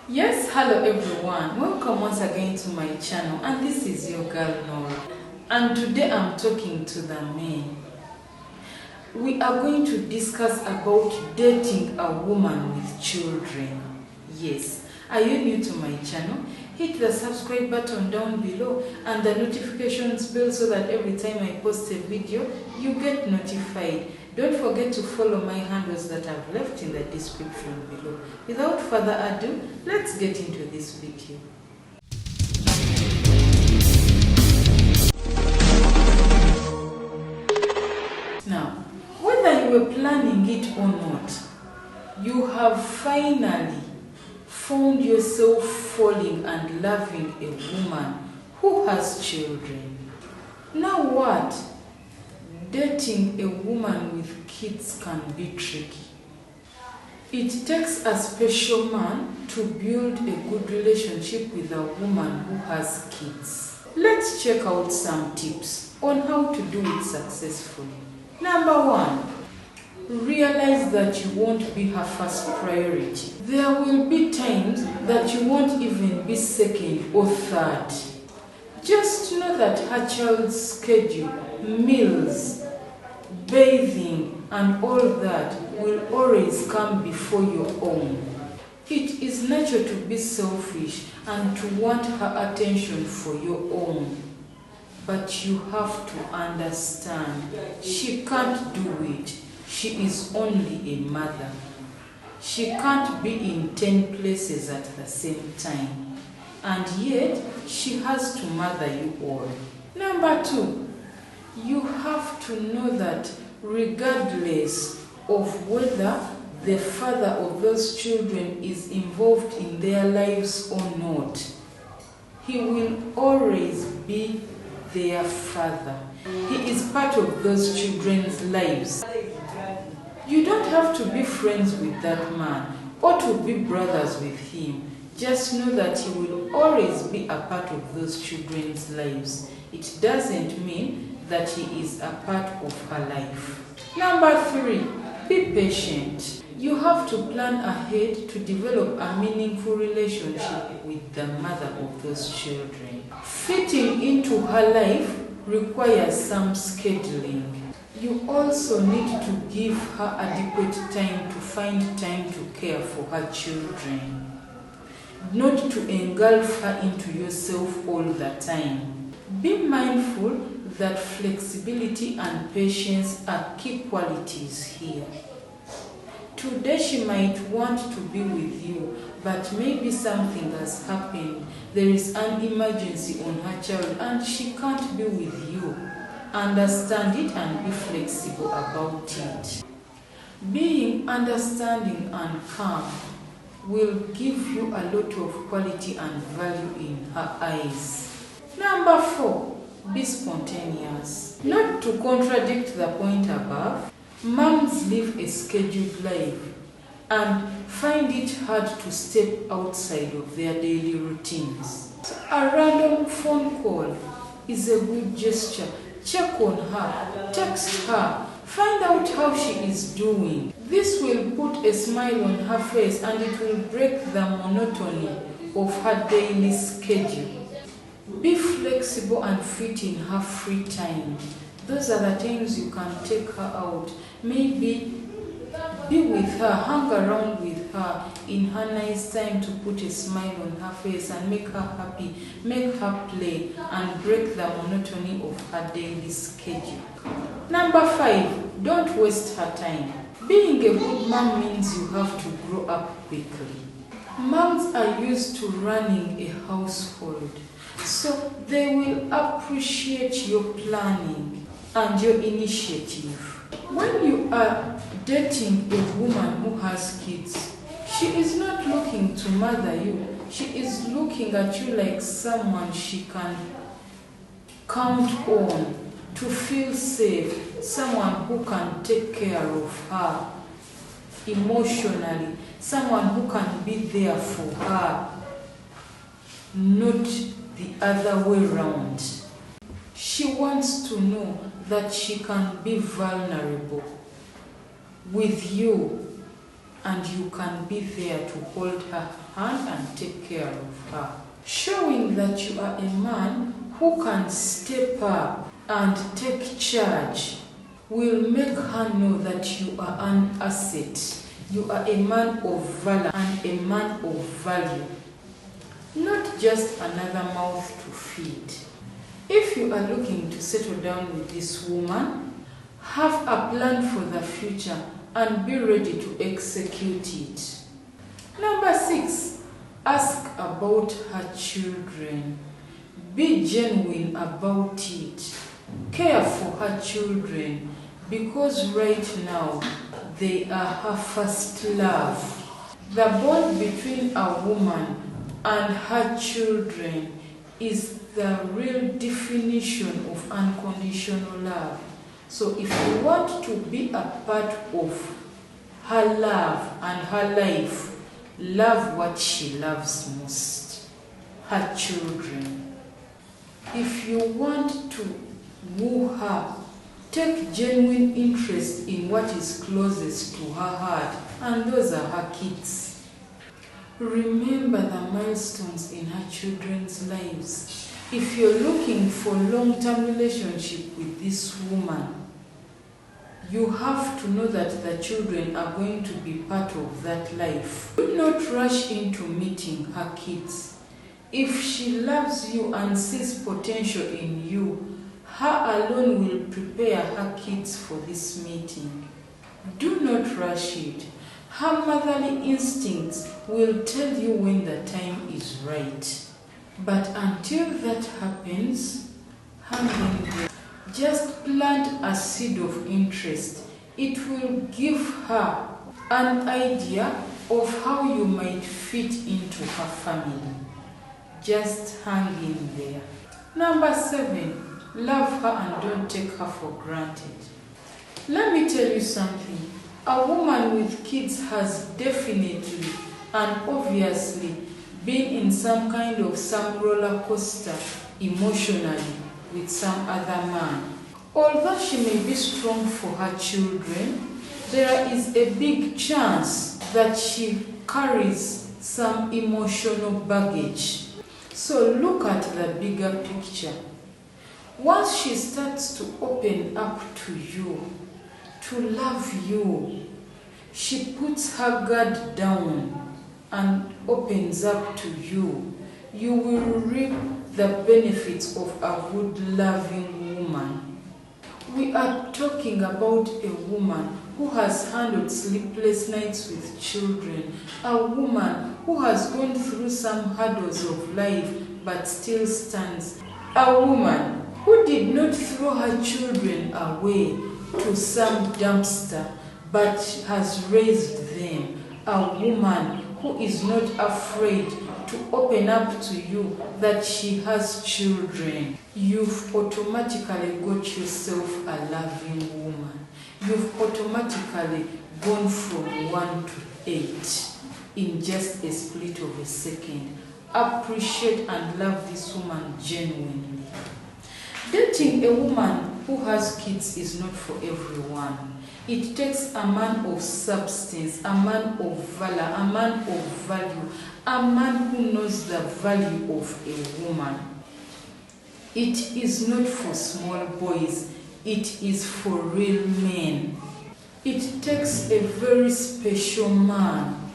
Yes, hello everyone. Welcome once again to my channel, and this is your girl Nora. And today I'm talking to the men. We are going to discuss about dating a woman with children. Yes, are you new to my channel? Hit the subscribe button down below and the notifications bell so that every time I post a video, you get notified. Don't forget to follow my handles that I've left in the description below. Without further ado, let's get into this video. Now, whether you were planning it or not, you have finally found yourself falling and loving a woman who has children. Now what? Dating a woman with kids can be tricky. It takes a special man to build a good relationship with a woman who has kids. Let's check out some tips on how to do it successfully. Number 1. Realize that you won't be her first priority. There will be times that you won't even be second or third. Just know that her child's schedule, meals, bathing, and all that will always come before your own. It is natural to be selfish and to want her attention for your own. But you have to understand, she can't do it. She is only a mother. She can't be in 10 places at the same time. And yet, she has to mother you all. Number 2, you have to know that regardless of whether the father of those children is involved in their lives or not, he will always be their father. He is part of those children's lives. You don't have to be friends with that man or to be brothers with him. Just know that he will always be a part of those children's lives. It doesn't mean that he is a part of her life. Number 3, be patient. You have to plan ahead to develop a meaningful relationship with the mother of those children. Fitting into her life requires some scheduling. You also need to give her adequate time to find time to care for her children. Not to engulf her into yourself all the time. Be mindful that flexibility and patience are key qualities here. Today she might want to be with you, but maybe something has happened. There is an emergency on her child and she can't be with you. Understand it and be flexible about it. Being understanding and calm will give you a lot of quality and value in her eyes. Number 4, be spontaneous. Not to contradict the point above, moms live a scheduled life and find it hard to step outside of their daily routines. A random phone call is a good gesture. Check on her, text her, find out how she is doing. This will put a smile on her face and it will break the monotony of her daily schedule. Be flexible and fit in her free time. Those are the times you can take her out. Maybe be with her, hang around with her in her nice time to put a smile on her face and make her happy, make her play and break the monotony of her daily schedule. Number 5, don't waste her time. Being a good mom means you have to grow up quickly. Moms are used to running a household, so they will appreciate your planning and your initiative. When you are dating a woman who has kids, she is not looking to mother you. She is looking at you like someone she can count on to feel safe, someone who can take care of her emotionally, someone who can be there for her, not the other way around. She wants to know that she can be vulnerable with you and you can be there to hold her hand and take care of her. Showing that you are a man who can step up and take charge will make her know that you are an asset. You are a man of valor and a man of value, not just another mouth to feed. If you are looking to settle down with this woman, have a plan for the future and be ready to execute it. Number 6, ask about her children. Be genuine about it. Care for her children, because right now they are her first love. The bond between a woman and her children is the real definition of unconditional love. So if you want to be a part of her love and her life, love what she loves most, her children. If you want to woo her, take genuine interest in what is closest to her heart, and those are her kids. Remember the milestones in her children's lives. If you're looking for a long-term relationship with this woman, you have to know that the children are going to be part of that life. Do not rush into meeting her kids. If she loves you and sees potential in you, her alone will prepare her kids for this meeting. Do not rush it. Her motherly instincts will tell you when the time is right. But until that happens, hang in there. Just plant a seed of interest. It will give her an idea of how you might fit into her family. Just hang in there. Number 7, love her and don't take her for granted. Let me tell you something. A woman with kids has definitely and obviously been in some roller coaster emotionally with some other man. Although she may be strong for her children, there is a big chance that she carries some emotional baggage. So look at the bigger picture. Once she starts to open up to you, to love you, she puts her guard down and opens up to you, you will reap the benefits of a good, loving woman. We are talking about a woman who has handled sleepless nights with children, a woman who has gone through some hurdles of life but still stands, a woman who did not throw her children away to some dumpster but has raised them, a woman who is not afraid to open up to you that she has children. You've automatically got yourself a loving woman. You've automatically gone from 1 to 8 in just a split of a second. Appreciate and love this woman genuinely. Dating a woman who has kids is not for everyone. It takes a man of substance, a man of valor, a man of value, a man who knows the value of a woman. It is not for small boys, it is for real men. It takes a very special man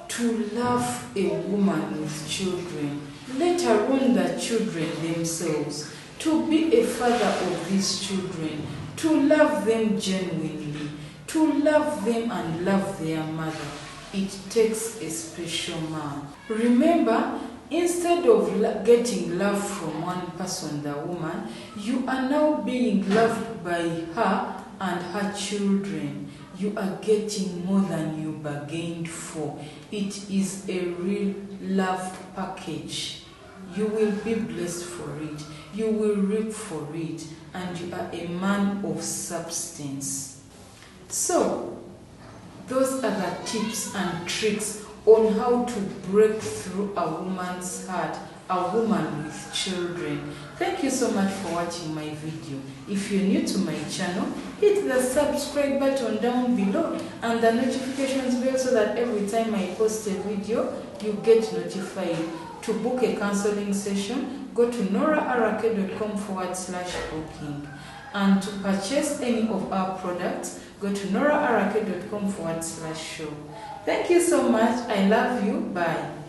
to love a woman with children, let alone the children themselves, to be a father of these children, to love them genuinely, to love them and love their mother. It takes a special man. Remember, instead of getting love from one person, the woman, you are now being loved by her and her children. You are getting more than you bargained for. It is a real love package. You will be blessed for it. You will reap for it. And you are a man of substance. So, those are the tips and tricks on how to break through a woman's heart a woman with children. Thank you so much for watching my video. If you're new to my channel, hit the subscribe button down below and the notifications bell so that every time I post a video, you get notified. To book a counseling session, go to noraarake.com/booking. And to purchase any of our products, go to noraarake.com/shop. Thank you so much. I love you. Bye.